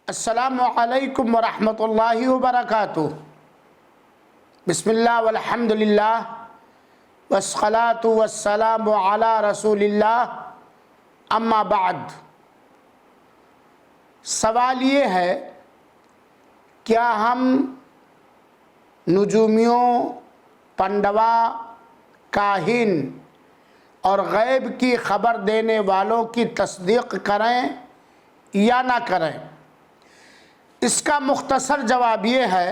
السلام علیکم ورحمۃ اللہ وبرکاتہ۔ بسم اللہ والحمد للہ والصلاة والسلام علی رسول اللہ، اما بعد۔ سوال یہ ہے، کیا ہم نجومیوں، پنڈوا، کاہن اور غیب کی خبر دینے والوں کی تصدیق کریں یا نہ کریں؟ اس کا مختصر جواب یہ ہے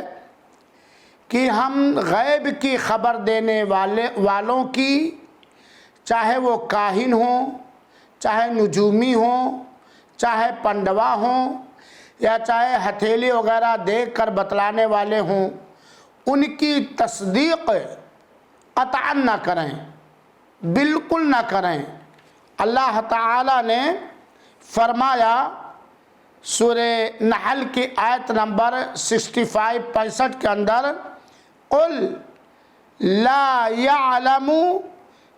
کہ ہم غیب کی خبر دینے والوں کی، چاہے وہ کاہن ہوں، چاہے نجومی ہوں، چاہے پنڈوا ہوں، یا چاہے ہتھیلی وغیرہ دیکھ کر بتلانے والے ہوں، ان کی تصدیق قطعاً نہ کریں، بالکل نہ کریں۔ اللہ تعالیٰ نے فرمایا سورہ نحل کی آیت نمبر 65 کے اندر، قُلْ لَا يَعْلَمُ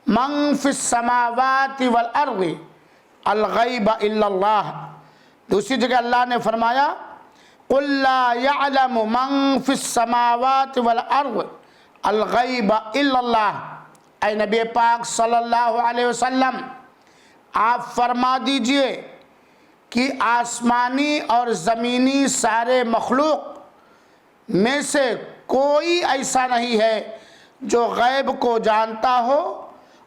مَنْ فِي السَّمَاوَاتِ وَالْأَرْضِ الْغَيْبَ إِلَّا اللَّهِ۔ دوسری جگہ اللہ نے فرمایا، قُلْ لَا يَعْلَمُ مَنْ فِي السَّمَاوَاتِ وَالْأَرْضِ الْغَيْبَ إِلَّا اللَّهِ۔ اے نبی پاک صلی اللہ علیہ وسلم، آپ فرما دیجئے کہ آسمانی اور زمینی سارے مخلوق میں سے کوئی ایسا نہیں ہے جو غیب کو جانتا ہو،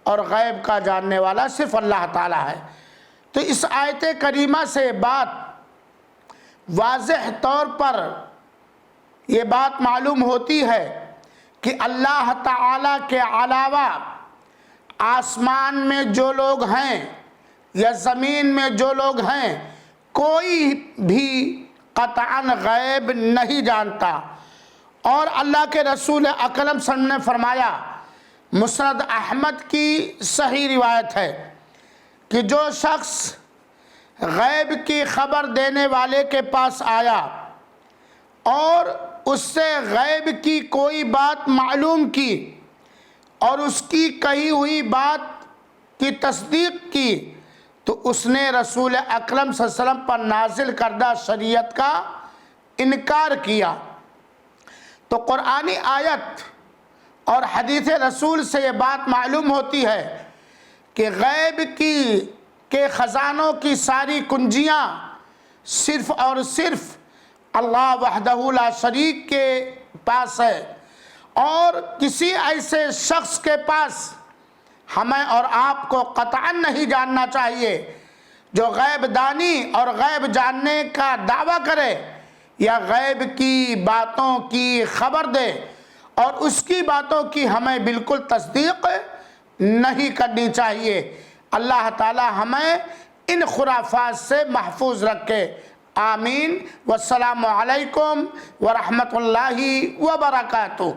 اور غیب کا جاننے والا صرف اللہ تعالیٰ ہے۔ تو اس آیت کریمہ سے بات واضح طور پر یہ بات معلوم ہوتی ہے کہ اللہ تعالیٰ کے علاوہ آسمان میں جو لوگ ہیں یا زمین میں جو لوگ ہیں، کوئی بھی قطعاً غیب نہیں جانتا۔ اور اللہ کے رسول اکرم صلی اللہ علیہ وسلم نے فرمایا، مسند احمد کی صحیح روایت ہے کہ جو شخص غیب کی خبر دینے والے کے پاس آیا اور اس سے غیب کی کوئی بات معلوم کی اور اس کی کہی ہوئی بات کی تصدیق کی، تو اس نے رسول اکرم صلی اللہ علیہ وسلم پر نازل کردہ شریعت کا انکار کیا۔ تو قرآنی آیت اور حدیث رسول سے یہ بات معلوم ہوتی ہے کہ غیب کے خزانوں کی ساری کنجیاں صرف اور صرف اللہ وحدہ لا شریک کے پاس ہے، اور کسی ایسے شخص کے پاس ہمیں اور آپ کو قطعاً نہیں جاننا چاہیے جو غیب دانی اور غیب جاننے کا دعویٰ کرے یا غیب کی باتوں کی خبر دے، اور اس کی باتوں کی ہمیں بالکل تصدیق نہیں کرنی چاہیے۔ اللہ تعالی ہمیں ان خرافات سے محفوظ رکھے، آمین۔ والسلام علیکم ورحمۃ اللہ وبرکاتہ۔